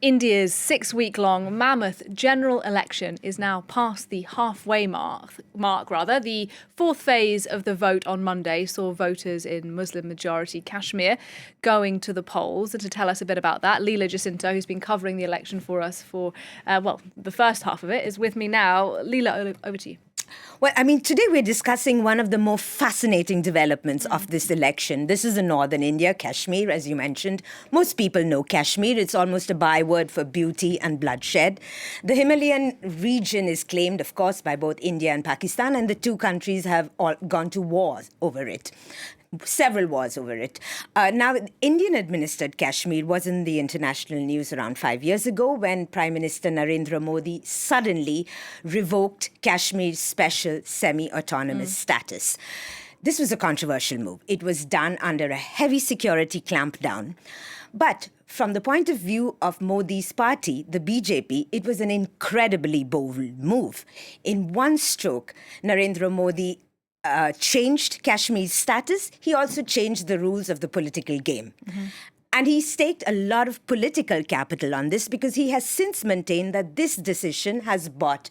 India's 6-week-long mammoth general election is now past the halfway mark. The fourth phase of the vote on Monday saw voters in Muslim-majority Kashmir going to the polls. And to tell us a bit about that, Leela Jacinto, who's been covering the election for us for, the first half of it, is with me now. Leela, over to you. Well, today we're discussing one of the more fascinating developments of this election. This is in northern India, Kashmir, as you mentioned. Most people know Kashmir. It's almost a byword for beauty and bloodshed. The Himalayan region is claimed, of course, by both India and Pakistan, and the two countries have all gone to war over it. Several wars over it. Now, Indian-administered Kashmir was in the international news around 5 years ago when Prime Minister Narendra Modi suddenly revoked Kashmir's special semi-autonomous status. This was a controversial move. It was done under a heavy security clampdown. But from the point of view of Modi's party, the BJP, it was an incredibly bold move. In one stroke, Narendra Modi changed Kashmir's status. He also changed the rules of the political game. And he staked a lot of political capital on this because he has since maintained that this decision has brought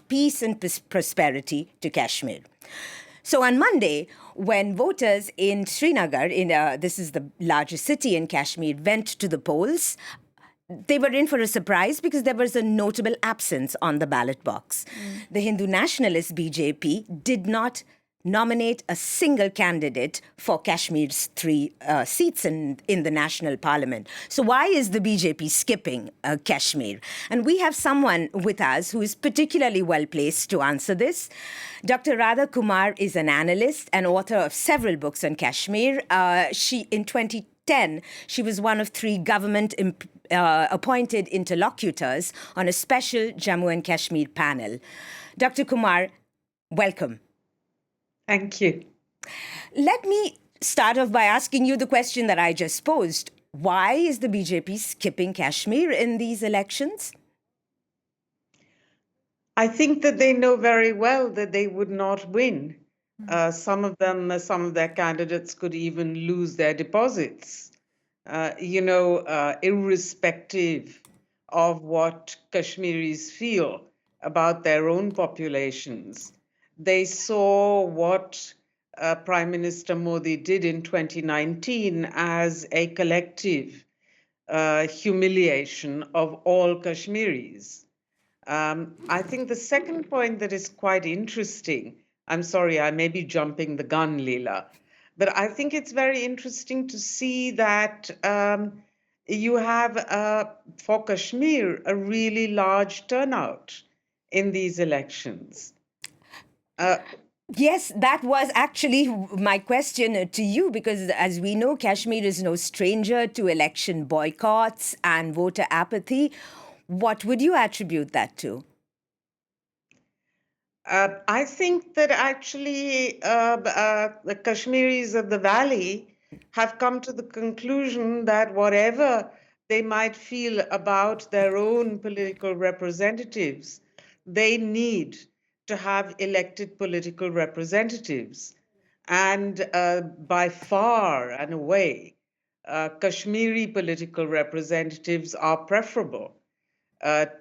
peace and prosperity to Kashmir. So on Monday, when voters in Srinagar, this is the largest city in Kashmir, went to the polls, they were in for a surprise because there was a notable absence on the ballot box. The Hindu nationalist BJP did not nominate a single candidate for Kashmir's 3 seats in the national parliament. So why is the BJP skipping Kashmir? And we have someone with us who is particularly well placed to answer this. Dr. Radha Kumar is an analyst and author of several books on Kashmir. In 2010, she was one of 3 government appointed interlocutors on a special Jammu and Kashmir panel. Dr. Kumar, welcome. Thank you. Let me start off by asking you the question that I just posed. Why is the BJP skipping Kashmir in these elections? I think that they know very well that they would not win. Some of their candidates could even lose their deposits. Irrespective of what Kashmiris feel about their own populations. They saw what Prime Minister Modi did in 2019 as a collective humiliation of all Kashmiris. I think the second point that is quite interesting, I'm sorry, I may be jumping the gun, Leela, but I think it's very interesting to see that you have, for Kashmir, a really large turnout in these elections. Yes, that was actually my question to you, because as we know, Kashmir is no stranger to election boycotts and voter apathy. What would you attribute that to? I think that actually the Kashmiris of the valley have come to the conclusion that whatever they might feel about their own political representatives, they need to have elected political representatives. And by far and away, Kashmiri political representatives are preferable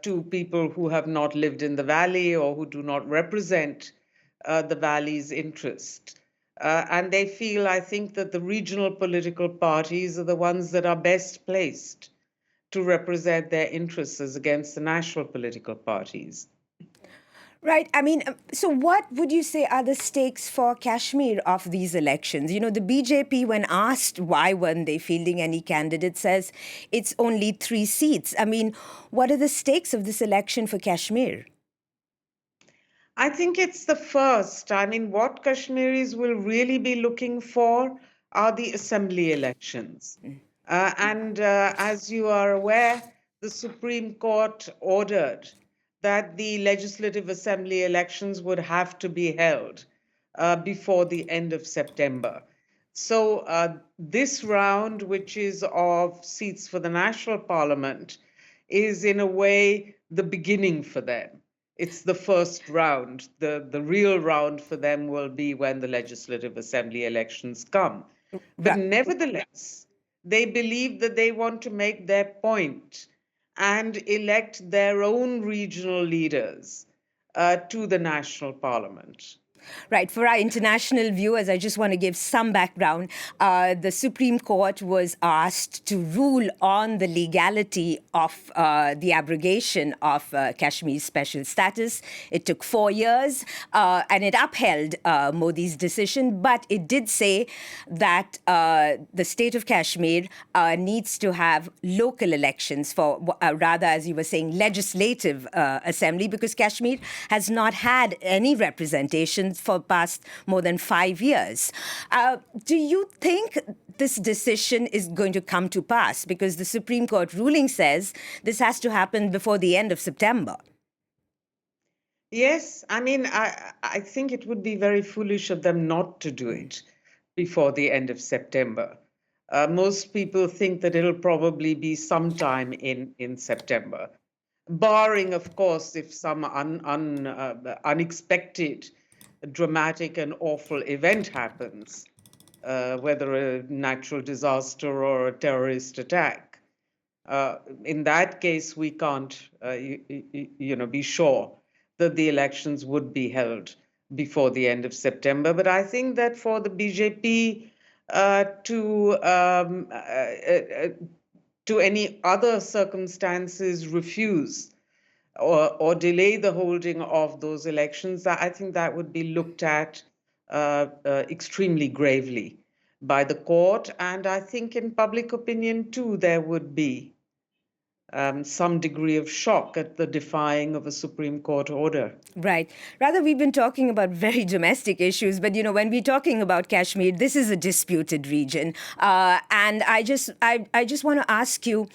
to people who have not lived in the valley or who do not represent the valley's interest. And they feel, I think, that the regional political parties are the ones that are best placed to represent their interests as against the national political parties. Right. So what would you say are the stakes for Kashmir of these elections? The BJP, when asked why weren't they fielding any candidate, says it's only 3 seats. What are the stakes of this election for Kashmir? I think it's the first. What Kashmiris will really be looking for are the assembly elections. As you are aware, the Supreme Court ordered that the Legislative Assembly elections would have to be held before the end of September. So this round, which is of seats for the National Parliament, is in a way the beginning for them. It's the first round. The real round for them will be when the Legislative Assembly elections come. But nevertheless, they believe that they want to make their point. and elect their own regional leaders to the national parliament. Right. For our international viewers, I just want to give some background. The Supreme Court was asked to rule on the legality of the abrogation of Kashmir's special status. It took 4 years, and it upheld Modi's decision, but it did say that the state of Kashmir needs to have local elections for, rather, as you were saying, legislative assembly, because Kashmir has not had any representation for past more than 5 years. Do you think this decision is going to come to pass? Because the Supreme Court ruling says this has to happen before the end of September. Yes, I mean, I think it would be very foolish of them not to do it before the end of September. Most people think that it'll probably be sometime in September, barring, of course, if some unexpected, dramatic and awful event happens, whether a natural disaster or a terrorist attack. In that case, we can't, be sure that the elections would be held before the end of September. But I think that for the BJP to any other circumstances refuse or delay the holding of those elections, I think that would be looked at extremely gravely by the court. And I think in public opinion, too, there would be some degree of shock at the defying of a Supreme Court order. Right. Rather, we've been talking about very domestic issues, but when we're talking about Kashmir, this is a disputed region, and I just want to ask you: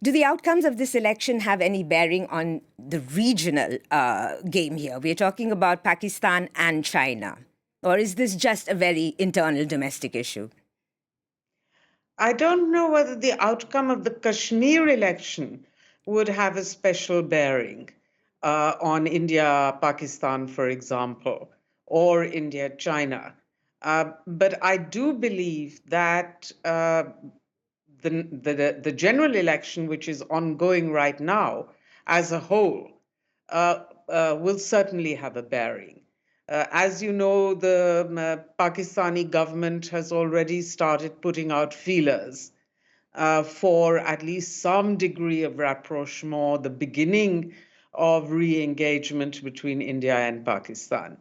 do the outcomes of this election have any bearing on the regional game here? We're talking about Pakistan and China, or is this just a very internal domestic issue? I don't know whether the outcome of the Kashmir election would have a special bearing on India, Pakistan, for example, or India, China. But I do believe that the general election, which is ongoing right now, as a whole, will certainly have a bearing. As you know, the Pakistani government has already started putting out feelers for at least some degree of rapprochement, the beginning of re-engagement between India and Pakistan.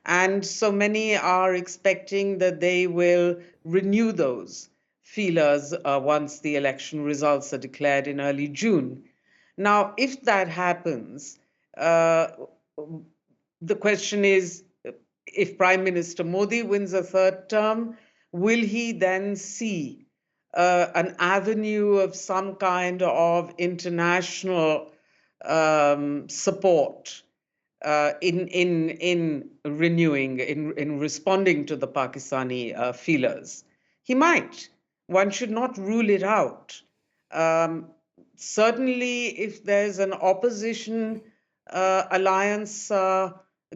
And so many are expecting that they will renew those feelers once the election results are declared in early June. Now, if that happens, the question is, if Prime Minister Modi wins a third term, will he then see an avenue of some kind of international support in renewing, in responding to the Pakistani feelers? He might. One should not rule it out. Certainly, if there's an opposition alliance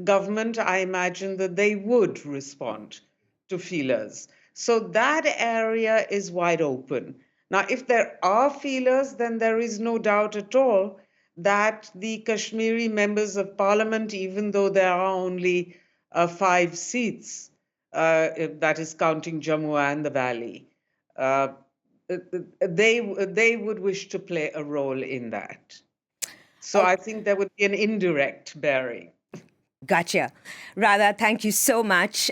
government, I imagine that they would respond to feelers. So that area is wide open. Now, if there are feelers, then there is no doubt at all that the Kashmiri members of parliament, even though there are only 5 seats, that is counting Jammu and the Valley, they would wish to play a role in that. So I think there would be an indirect bearing. Gotcha. Radha, thank you so much.